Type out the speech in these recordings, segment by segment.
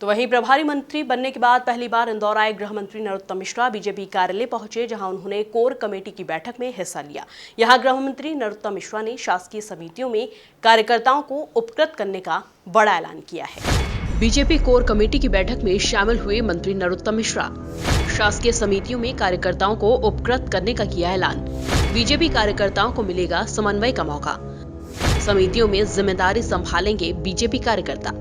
तो वहीं प्रभारी मंत्री बनने के बाद पहली बार इंदौर आए गृह मंत्री नरोत्तम मिश्रा बीजेपी कार्यालय पहुंचे, जहां उन्होंने कोर कमेटी की बैठक में हिस्सा लिया। यहां गृह मंत्री नरोत्तम मिश्रा ने शासकीय समितियों में कार्यकर्ताओं को उपकृत करने का बड़ा ऐलान किया है। बीजेपी कोर कमेटी की बैठक में शामिल हुए मंत्री नरोत्तम मिश्रा शासकीय समितियों में कार्यकर्ताओं को उपकृत करने का किया ऐलान। बीजेपी कार्यकर्ताओं को मिलेगा समन्वय का मौका, समितियों में जिम्मेदारी संभालेंगे बीजेपी कार्यकर्ता।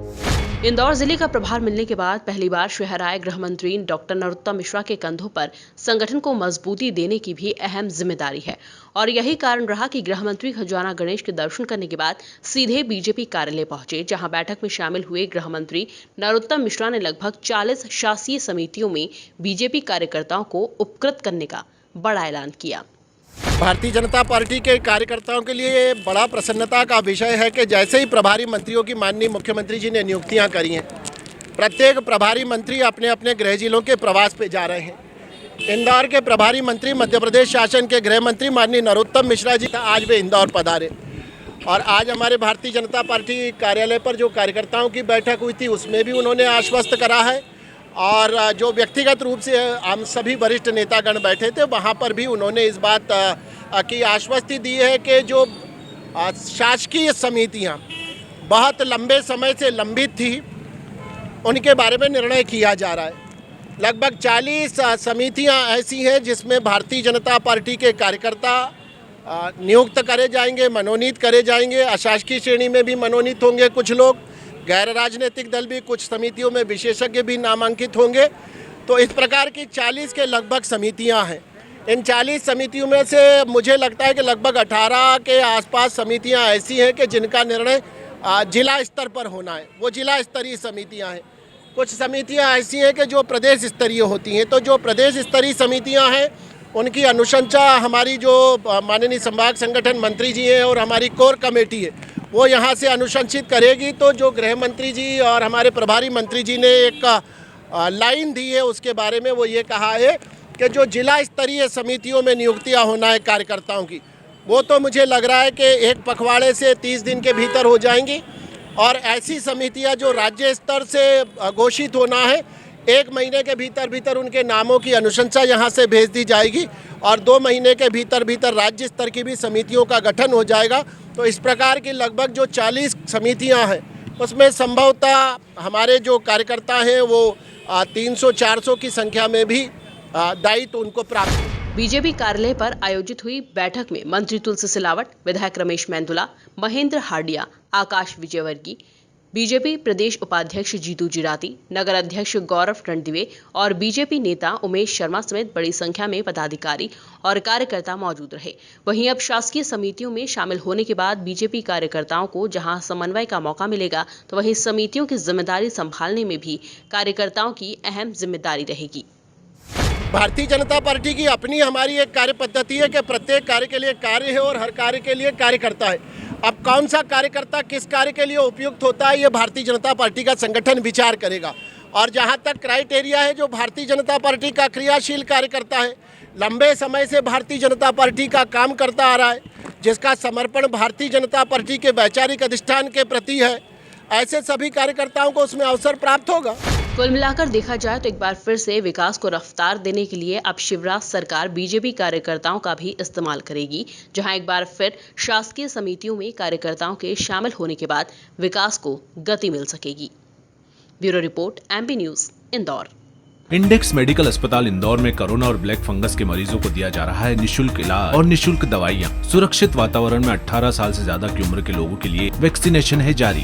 इंदौर जिले का प्रभार मिलने के बाद पहली बार शहर आए गृह मंत्री डॉक्टर नरोत्तम मिश्रा के कंधों पर संगठन को मजबूती देने की भी अहम जिम्मेदारी है और यही कारण रहा कि गृह मंत्री खजाना गणेश के दर्शन करने के बाद सीधे बीजेपी कार्यालय पहुंचे, जहां बैठक में शामिल हुए गृह मंत्री नरोत्तम मिश्रा ने लगभग 40 शासकीय समितियों में बीजेपी कार्यकर्ताओं को उपकृत करने का बड़ा ऐलान किया। भारतीय जनता पार्टी के कार्यकर्ताओं के लिए बड़ा प्रसन्नता का विषय है कि जैसे ही प्रभारी मंत्रियों की माननीय मुख्यमंत्री जी ने नियुक्तियां करी हैं, प्रत्येक प्रभारी मंत्री अपने अपने गृह जिलों के प्रवास पे जा रहे हैं। इंदौर के प्रभारी मंत्री मध्य प्रदेश शासन के गृह मंत्री माननीय नरोत्तम मिश्रा जी आज वे इंदौर पधारे और आज हमारे भारतीय जनता पार्टी कार्यालय पर जो कार्यकर्ताओं की बैठक हुई थी उसमें भी उन्होंने आश्वस्त करा है और जो व्यक्तिगत रूप से हम सभी वरिष्ठ नेतागण बैठे थे वहाँ पर भी उन्होंने इस बात की आश्वस्ति दी है कि जो शासकीय समितियाँ बहुत लंबे समय से लंबित थी उनके बारे में निर्णय किया जा रहा है। लगभग 40 समितियाँ ऐसी हैं जिसमें भारतीय जनता पार्टी के कार्यकर्ता नियुक्त करे जाएंगे, मनोनीत करे जाएंगे। अशासकीय श्रेणी में भी मनोनीत होंगे कुछ लोग, गैर राजनीतिक दल भी, कुछ समितियों में विशेषज्ञ भी नामांकित होंगे। तो इस प्रकार की 40 के लगभग समितियां हैं। इन 40 समितियों में से मुझे लगता है कि लगभग 18 के आसपास समितियां ऐसी हैं कि जिनका निर्णय जिला स्तर पर होना है, वो जिला स्तरीय समितियां हैं। कुछ समितियां ऐसी हैं कि जो प्रदेश स्तरीय होती हैं। तो जो प्रदेश स्तरीय समितियां हैं उनकी अनुशंसा हमारी जो माननीय संभाग संगठन मंत्री जी हैं और हमारी कोर कमेटी है वो यहाँ से अनुशंसित करेगी। तो जो गृह मंत्री जी और हमारे प्रभारी मंत्री जी ने एक लाइन दी है उसके बारे में वो ये कहा है कि जो जिला स्तरीय समितियों में नियुक्तियाँ होना है कार्यकर्ताओं की, वो तो मुझे लग रहा है कि एक पखवाड़े से 30 दिन के भीतर हो जाएंगी और ऐसी समितियाँ जो राज्य स्तर से घोषित होना है 1 महीने के भीतर उनके नामों की अनुशंसा यहाँ से भेज दी जाएगी और 2 महीने के भीतर राज्य स्तर की भी समितियों का गठन हो जाएगा। तो इस प्रकार की लगभग जो 40 समितियां हैं उसमें संभवतः हमारे जो कार्यकर्ता हैं वो 300-400 की संख्या में भी दायित्व उनको प्राप्त। बीजेपी कार्यालय पर आयोजित हुई बैठक में मंत्री तुलसी सिलावट, विधायक रमेश मेंदुला, महेंद्र हार्डिया, आकाश विजयवर्गीय, बीजेपी प्रदेश उपाध्यक्ष जीतू जिराती, नगर अध्यक्ष गौरव रणदिवे और बीजेपी नेता उमेश शर्मा समेत बड़ी संख्या में पदाधिकारी और कार्यकर्ता मौजूद रहे। वहीं अब शासकीय समितियों में शामिल होने के बाद बीजेपी कार्यकर्ताओं को जहां समन्वय का मौका मिलेगा, तो वहीं समितियों की जिम्मेदारी संभालने में भी कार्यकर्ताओं की अहम जिम्मेदारी रहेगी। भारतीय जनता पार्टी की अपनी हमारी एक कार्य पद्धति है कि प्रत्येक कार्य के लिए कार्य है और हर कार्य के लिए कार्यकर्ता है। अब कौन सा कार्यकर्ता किस कार्य के लिए उपयुक्त होता है ये भारतीय जनता पार्टी का संगठन विचार करेगा। और जहां तक क्राइटेरिया है, जो भारतीय जनता पार्टी का क्रियाशील कार्यकर्ता है, लंबे समय से भारतीय जनता पार्टी का काम करता आ रहा है, जिसका समर्पण भारतीय जनता पार्टी के वैचारिक अधिष्ठान के प्रति है, ऐसे सभी कार्यकर्ताओं को उसमें अवसर प्राप्त होगा। कुल मिलाकर देखा जाए तो एक बार फिर से विकास को रफ्तार देने के लिए अब शिवराज सरकार बीजेपी कार्यकर्ताओं का भी इस्तेमाल करेगी, जहां एक बार फिर शासकीय समितियों में कार्यकर्ताओं के शामिल होने के बाद विकास को गति मिल सकेगी। Bureau report, MP news, Indore. Index medical अस्पताल इंदौर में कोरोना और ब्लैक फंगस के मरीजों को दिया जा रहा है निःशुल्क इलाज और निःशुल्क दवाइयाँ। सुरक्षित वातावरण में 18 साल से ज्यादा की उम्र के लोगों के लिए वैक्सीनेशन है जारी।